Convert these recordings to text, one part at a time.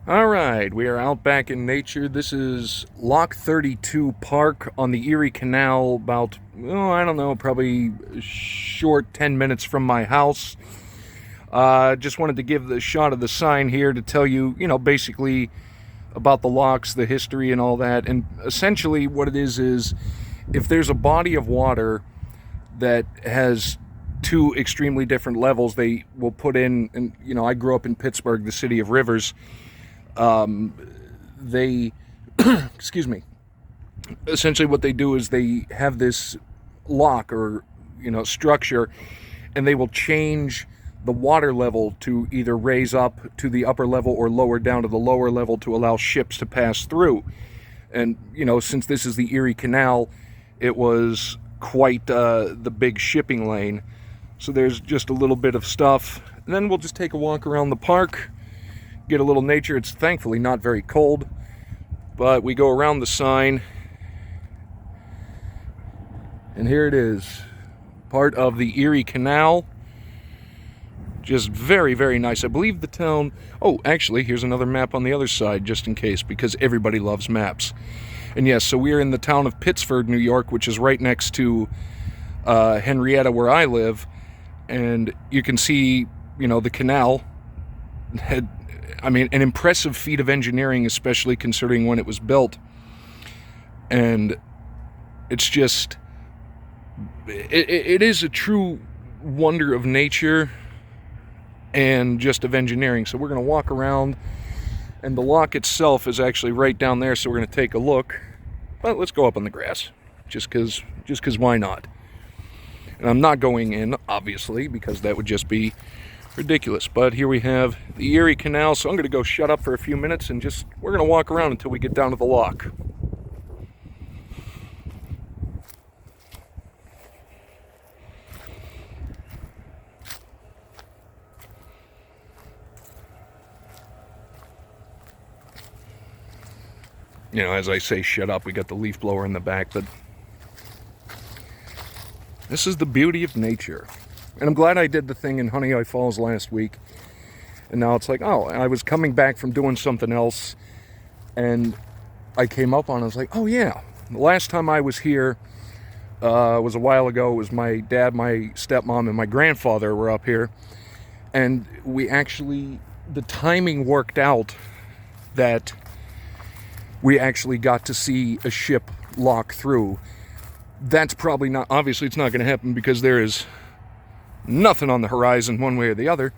All right, we are out back in nature. This is Lock 32 Park on the Erie Canal, about, I don't know, probably a short 10 minutes from my house. Just wanted to give the shot of the sign here to tell you, basically about the locks, the history, and all that. And essentially, what it is if there's a body of water that has two extremely different levels, they will put in, and I grew up in Pittsburgh, the city of rivers. They excuse me, essentially what they do is they have this lock or structure, and they will change the water level to either raise up to the upper level or lower down to the lower level to allow ships to pass through. And since this is the Erie Canal, it was quite the big shipping lane, so there's just a little bit of stuff, and then we'll just take a walk around the park, get a little nature. It's thankfully not very cold, but we go around the sign, and here it is, part of the Erie Canal. Just very, very nice. I believe the town, actually, here's another map on the other side, just in case, because everybody loves maps. And yes, so we are in the town of Pittsford, New York, which is right next to Henrietta, where I live, and you can see, the canal had, an impressive feat of engineering, especially considering when it was built. And it's just, it is a true wonder of nature and just of engineering. So we're going to walk around, and the lock itself is actually right down there, so we're going to take a look. But let's go up on the grass, just because why not? And I'm not going in, obviously, because that would just be ridiculous. But here we have the Erie Canal, so I'm going to go shut up for a few minutes and we're going to walk around until we get down to the lock. As I say shut up, we got the leaf blower in the back, but this is the beauty of nature. And I'm glad I did the thing in Honey Eye Falls last week. And now it's like, I was coming back from doing something else, and I came up on it. I was like, oh yeah, the last time I was here was a while ago. It was my dad, my stepmom, and my grandfather were up here. And the timing worked out that we actually got to see a ship lock through. That's probably not, obviously it's not going to happen because there is nothing on the horizon one way or the other.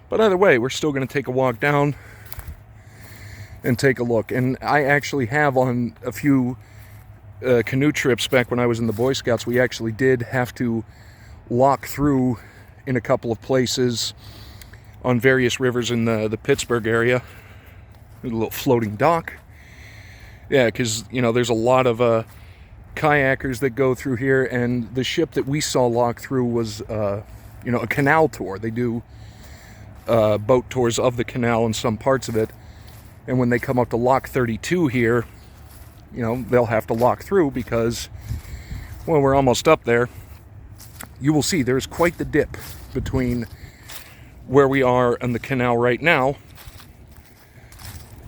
But either way, we're still going to take a walk down and take a look. And I actually have, on a few canoe trips back when I was in the Boy Scouts, we actually did have to lock through in a couple of places on various rivers in the Pittsburgh area. There's a little floating dock. Yeah, because, there's a lot of kayakers that go through here, and the ship that we saw lock through was, a canal tour. They do boat tours of the canal in some parts of it, and when they come up to Lock 32 here, they'll have to lock through because, when we're almost up there, you will see there's quite the dip between where we are and the canal right now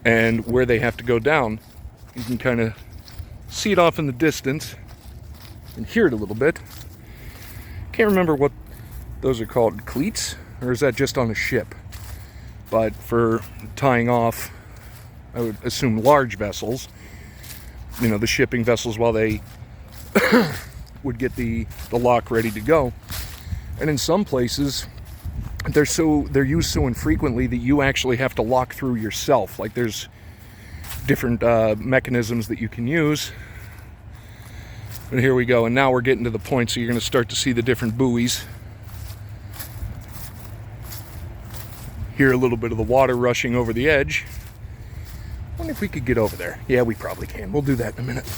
and where they have to go down. You can kind of see it off in the distance and hear it a little bit. Can't remember what those are called, cleats, or is that just on a ship? But for tying off, I would assume large vessels, the shipping vessels, while they would get the lock ready to go. And in some places, they're used so infrequently that you actually have to lock through yourself. Like, there's different mechanisms that you can use. And here we go, and now we're getting to the point, so you're going to start to see the different buoys. Hear a little bit of the water rushing over the edge. Wonder if we could get over there. Yeah, we probably can. We'll do that in a minute.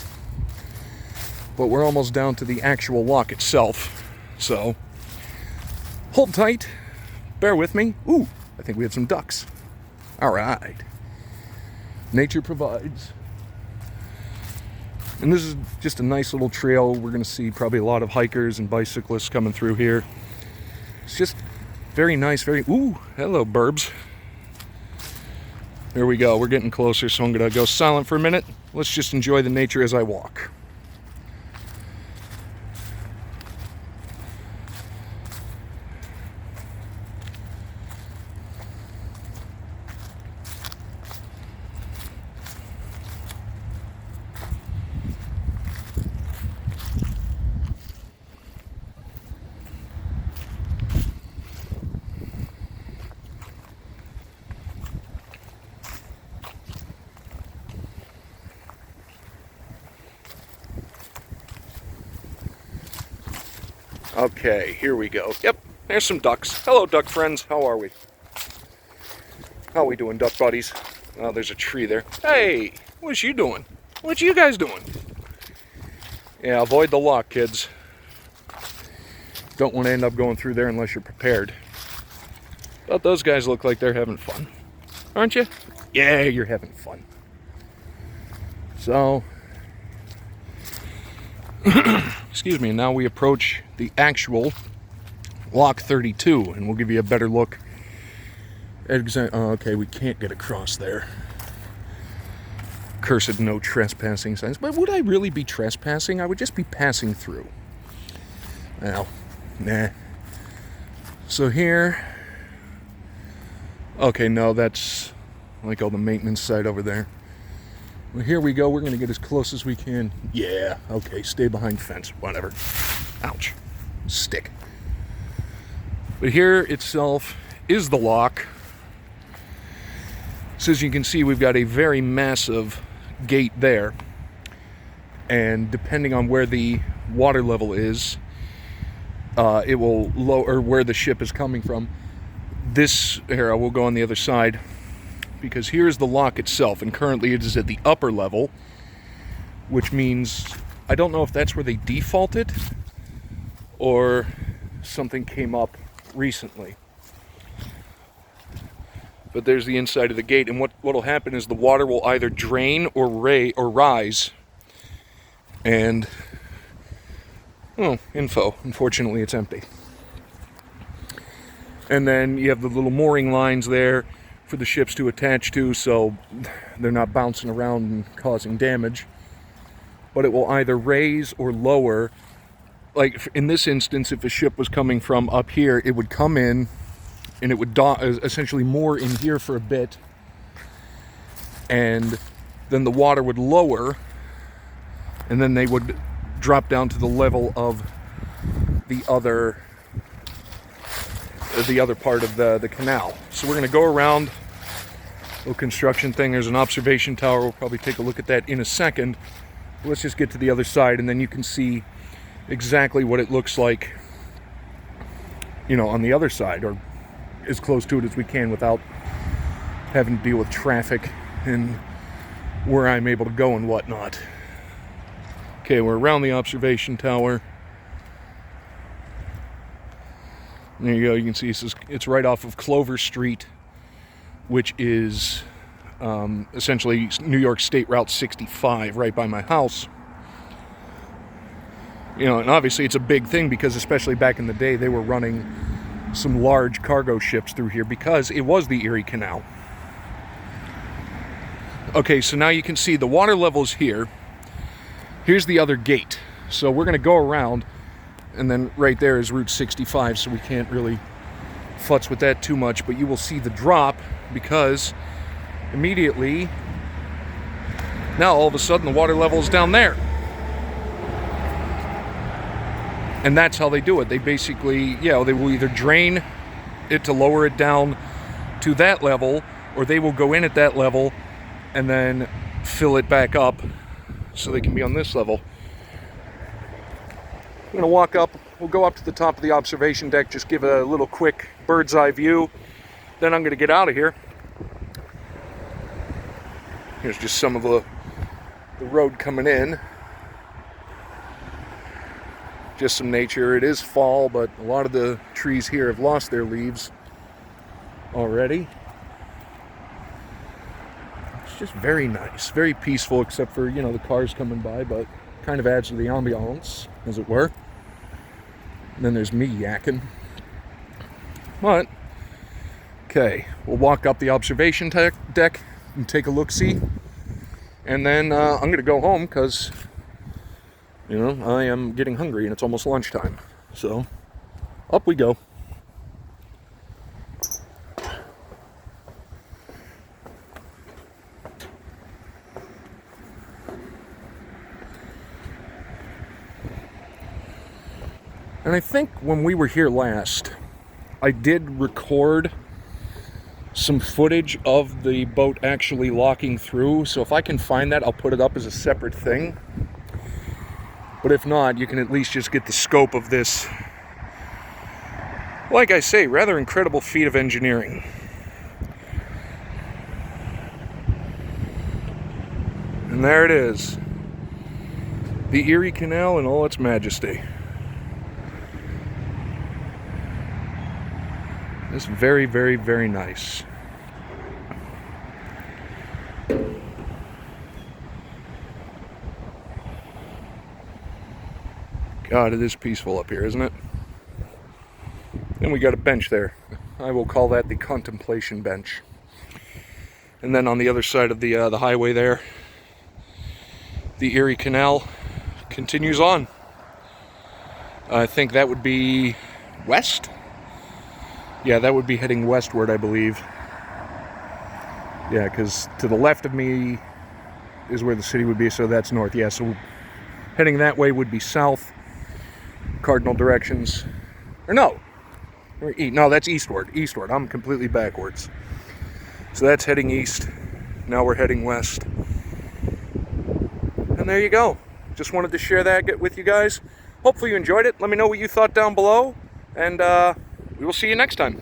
But we're almost down to the actual lock itself, so hold tight, bear with me. Ooh, I think we had some ducks. All right. Nature provides. And this is just a nice little trail. We're going to see probably a lot of hikers and bicyclists coming through here. It's just very nice, ooh, hello, burbs. There we go. We're getting closer, so I'm going to go silent for a minute. Let's just enjoy the nature as I walk. Okay, here we go. Yep, there's some ducks. Hello, duck friends. How are we? How we doing, duck buddies? Oh, there's a tree there. Hey, what's you doing? What you guys doing? Yeah, avoid the lock, kids. Don't want to end up going through there unless you're prepared. But those guys look like they're having fun. Aren't you? Yeah, you're having fun. So, excuse me, now we approach the actual Lock 32, and we'll give you a better look at okay, we can't get across there. Cursed no trespassing signs. But would I really be trespassing? I would just be passing through. Well, nah. So here, okay, no, that's like all the maintenance site over there. Well, here we go. We're going to get as close as we can. Yeah, okay, stay behind fence, whatever. Ouch. Stick. But here itself is the lock. So as you can see, we've got a very massive gate there. And depending on where the water level is, it will lower where the ship is coming from. This, here, I will go on the other side, because here's the lock itself, and currently it is at the upper level, which means I don't know if that's where they defaulted or something came up recently. But there's the inside of the gate, and what'll happen is the water will either drain or rise. And, oh, info. Unfortunately, it's empty. And then you have the little mooring lines there for the ships to attach to, so they're not bouncing around and causing damage. But it will either raise or lower. Like in this instance, if a ship was coming from up here, it would come in and it would essentially moor in here for a bit, and then the water would lower, and then they would drop down to the level of the other part of the canal. So we're going to go around little construction thing. There's an observation tower. We'll probably take a look at that in a second. Let's just get to the other side, and then you can see exactly what it looks like, you know, on the other side, or as close to it as we can without having to deal with traffic and where I'm able to go and whatnot. Okay, we're around the observation tower. There you go. You can see it's right off of Clover Street, which is essentially New York State Route 65, right by my house. You know, and obviously it's a big thing because especially back in the day, they were running some large cargo ships through here because it was the Erie Canal. Okay, so now you can see the water level's here. Here's the other gate. So we're going to go around, and then right there is Route 65, so we can't really futz with that too much, but you will see the drop because immediately now all of a sudden the water level is down there. And that's how they do it. They basically, yeah, they will either drain it to lower it down to that level, or they will go in at that level and then fill it back up so they can be on this level. I'm going to walk up. We'll go up to the top of the observation deck, just give a little quick bird's eye view. Then I'm going to get out of here. Here's just some of the road coming in. Just some nature. It is fall, but a lot of the trees here have lost their leaves already. It's just very nice, very peaceful, except for, you know, the cars coming by, but kind of adds to the ambiance, as it were. And then there's me yakking. But, okay, we'll walk up the observation deck, and take a look-see. And then I'm going to go home because, you know, I am getting hungry and it's almost lunchtime. So, up we go. And I think when we were here last, I did record some footage of the boat actually locking through. So if I can find that, I'll put it up as a separate thing. But if not, you can at least just get the scope of this, like I say, rather incredible feat of engineering. And there it is. The Erie Canal in all its majesty. It's very, very, very nice. God, it is peaceful up here, isn't it? And we got a bench there. I will call that the contemplation bench. And then on the other side of the highway there, the Erie Canal continues on. I think that would be west? Yeah, that would be heading westward, I believe. Yeah, because to the left of me is where the city would be, so that's north. Yeah, so heading that way would be south, cardinal directions. Or no, no, that's eastward. Eastward. I'm completely backwards. So that's heading east. Now we're heading west. And there you go. Just wanted to share that with you guys. Hopefully you enjoyed it. Let me know what you thought down below. And we will see you next time.